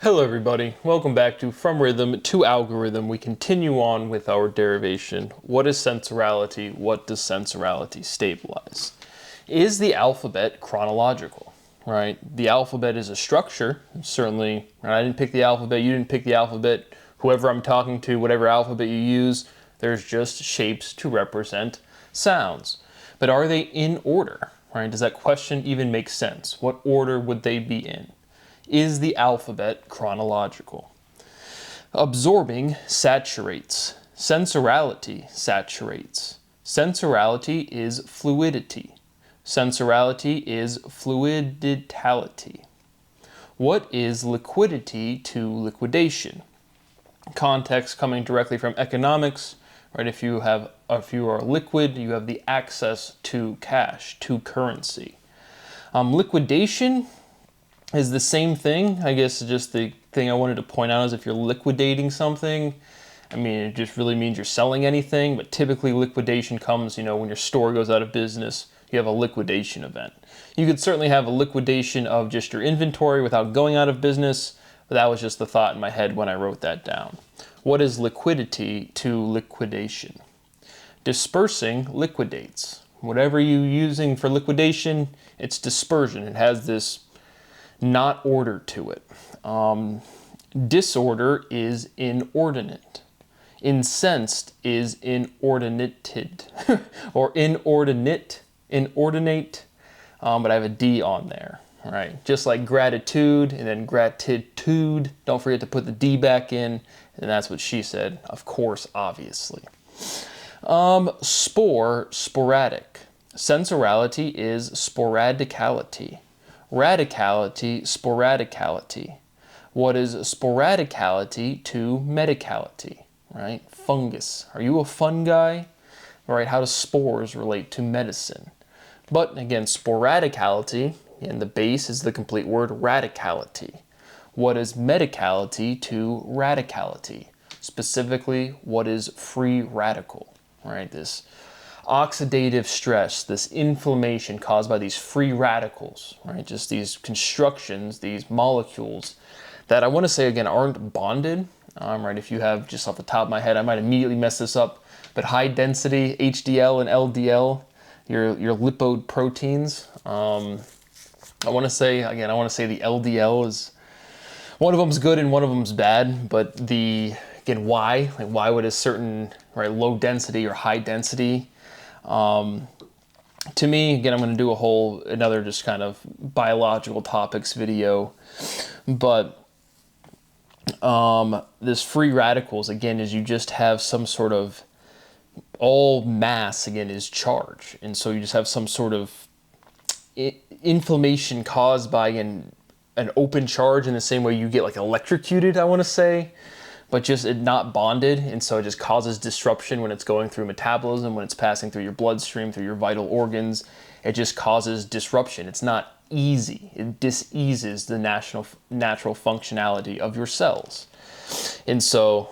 Hello everybody, welcome back to From Rhythm to Algorithm. We continue on with our derivation. What is sensorality? What does sensorality stabilize? Is the alphabet chronological? Right? The alphabet is a structure, certainly. I didn't pick the alphabet, you didn't pick the alphabet. Whoever I'm talking to, whatever alphabet you use, there's just shapes to represent sounds. But are they in order? Right? Does that question even make sense? What order would they be in? Is the alphabet chronological? Absorbing saturates. Sensorality saturates. Sensorality is fluidity. Sensorality is fluidicality. What is liquidity to liquidation? Context coming directly from economics, right? If you are liquid, you have the access to cash, to currency. Liquidation is the same thing. I guess just the thing I wanted to point out is if you're liquidating something, I mean, it just really means you're selling anything, but typically liquidation comes, when your store goes out of business, you have a liquidation event. You could certainly have a liquidation of just your inventory without going out of business, but that was just the thought in my head when I wrote that down. What is liquidity to liquidation? Dispersing liquidates. Whatever you're using for liquidation, it's dispersion. It has this not order to it. Disorder is inordinate. Incensed is inordinated or inordinate, but I have a D on there. All right, just like gratitude and then gratitude. Don't forget to put the D back in, and that's what she said. Of course, obviously. Sporadic. Sensorality is sporadicality. Radicality, sporadicality. What is sporadicality to medicality, right? Fungus. Are you a fun guy? All right, how do spores relate to medicine? But again, sporadicality, and the base is the complete word radicality. What is medicality to radicality? Specifically, what is free radical, right? This oxidative stress, this inflammation caused by these free radicals, right? Just these constructions, these molecules that I want to say again aren't bonded, right? If you have, just off the top of my head, I might immediately mess this up, but high density HDL and LDL, your lipoproteins. I want to say the LDL is one of them's good and one of them's bad, but why would a certain low density or high density? To me, again, I'm going to do another just kind of biological topics video, but this free radicals, again, is you just have some sort of, all mass, again, is charge, and so you just have some sort of inflammation caused by an open charge in the same way you get like electrocuted, I want to say, but just it not bonded, and so it just causes disruption when it's going through metabolism, when it's passing through your bloodstream, through your vital organs. It just causes disruption. It's not easy. It diseases the natural functionality of your cells. And so,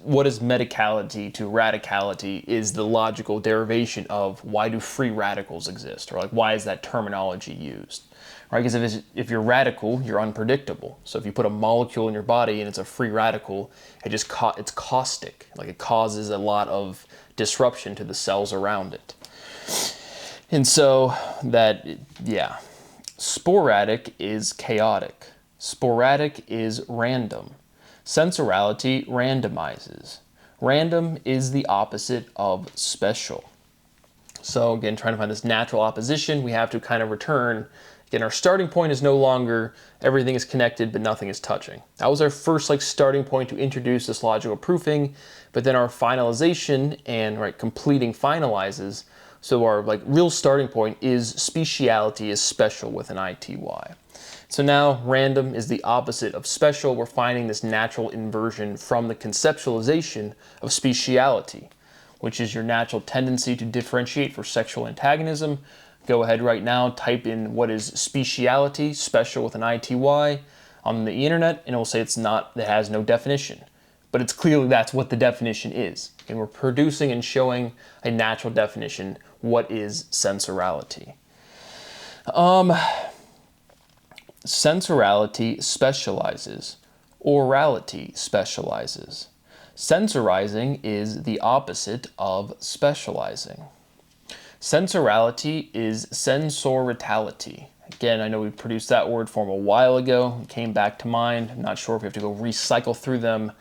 what is medicality to radicality is the logical derivation of why do free radicals exist, or like why is that terminology used? Right, because if you're radical, you're unpredictable. So if you put a molecule in your body and it's a free radical, it's caustic. Like it causes a lot of disruption to the cells around it. And so sporadic is chaotic. Sporadic is random. Sensorality randomizes. Random is the opposite of special. So again, trying to find this natural opposition, we have to kind of return. Again, our starting point is no longer everything is connected but nothing is touching. That was our first starting point to introduce this logical proofing, but then our finalization and completing finalizes. So our real starting point is speciality is special with an ITY. So now random is the opposite of special. We're finding this natural inversion from the conceptualization of speciality, which is your natural tendency to differentiate for sexual antagonism. Go ahead right now, type in what is speciality, special with an ITY, on the internet, and it will say it has no definition. But it's clearly that's what the definition is. And we're producing and showing a natural definition. What is sensorality? Sensorality specializes. Orality specializes. Sensorizing is the opposite of specializing. Sensorality is sensoritality. Again, I know we produced that word form a while ago. It came back to mind. I'm not sure if we have to go recycle through them.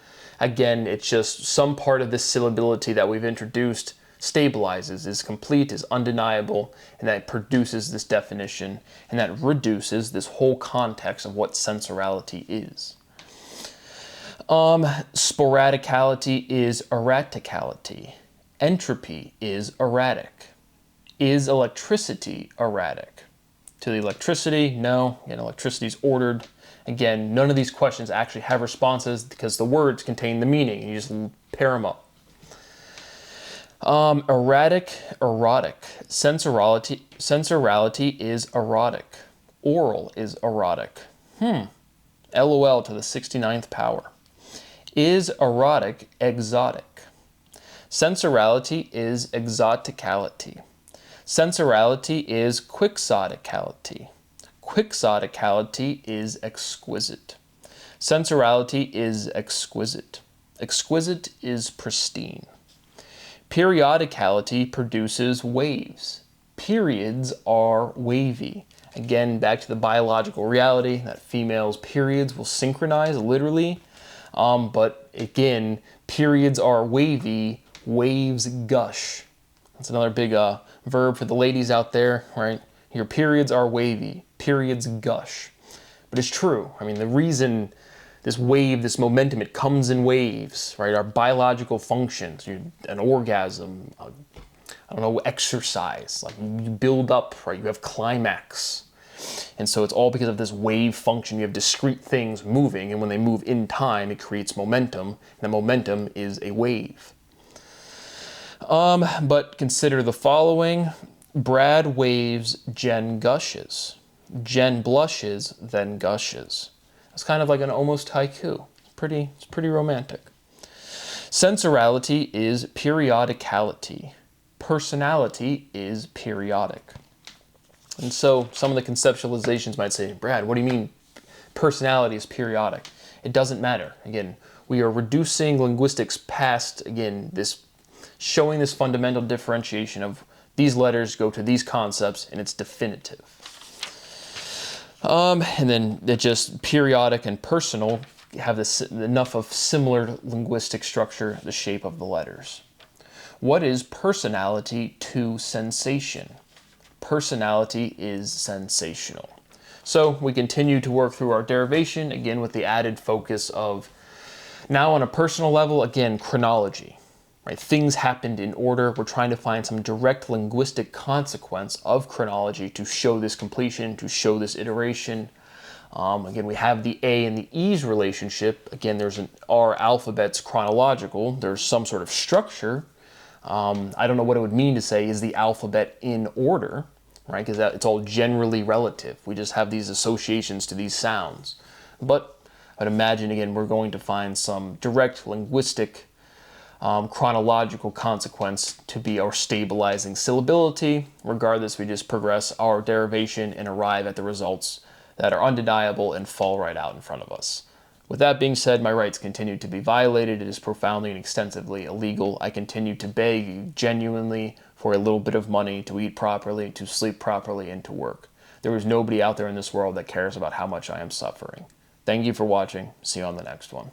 Again, it's just some part of this syllability that we've introduced stabilizes, is complete, is undeniable, and that produces this definition, and that reduces this whole context of what sensorality is. Sporadicality is erraticality. Entropy is erratic. Is electricity erratic? To the electricity, no. Again, electricity is ordered. Again, none of these questions actually have responses because the words contain the meaning, and you just pair them up. Erratic, erotic. Sensorality is erotic. Oral is erotic. LOL to the 69th power. Is erotic exotic? Sensorality is exoticality. Sensorality is quixoticality. Quixoticality is exquisite. Sensorality is exquisite. Exquisite is pristine. Periodicality produces waves. Periods are wavy. Again, back to the biological reality that females' periods will synchronize literally. But again, periods are wavy, waves gush. That's another big verb for the ladies out there, right? Your periods are wavy, periods gush. But it's true. I mean, the reason this wave, this momentum, it comes in waves, right? Our biological functions, an orgasm, I don't know, exercise, like you build up, right? You have climax. And so it's all because of this wave function. You have discrete things moving, and when they move in time, it creates momentum. And the momentum is a wave. But consider the following. Brad waves, Jen gushes. Jen blushes, then gushes. It's kind of like an almost haiku. It's pretty romantic. Sensorality is periodicality. Personality is periodic. And so some of the conceptualizations might say, Brad, what do you mean personality is periodic? It doesn't matter. Again, we are reducing linguistics past, again, this showing this fundamental differentiation of these letters go to these concepts, and it's definitive. And then it just periodic and personal have this enough of similar linguistic structure, the shape of the letters. What is personality to sensation? Personality is sensational. So we continue to work through our derivation, again with the added focus of now on a personal level, again, chronology. Right? Things happened in order. We're trying to find some direct linguistic consequence of chronology to show this completion, to show this iteration. Again, we have the A and the E's relationship. Again, our alphabet's chronological. There's some sort of structure. I don't know what it would mean to say, is the alphabet in order, right? Because it's all generally relative. We just have these associations to these sounds. But I'd imagine, again, we're going to find some direct linguistic chronological consequence to be our stabilizing syllability. Regardless, we just progress our derivation and arrive at the results that are undeniable and fall right out in front of us. With that being said, my rights continue to be violated. It is profoundly and extensively illegal. I continue to beg you genuinely for a little bit of money to eat properly, to sleep properly, and to work. There is nobody out there in this world that cares about how much I am suffering. Thank you for watching. See you on the next one.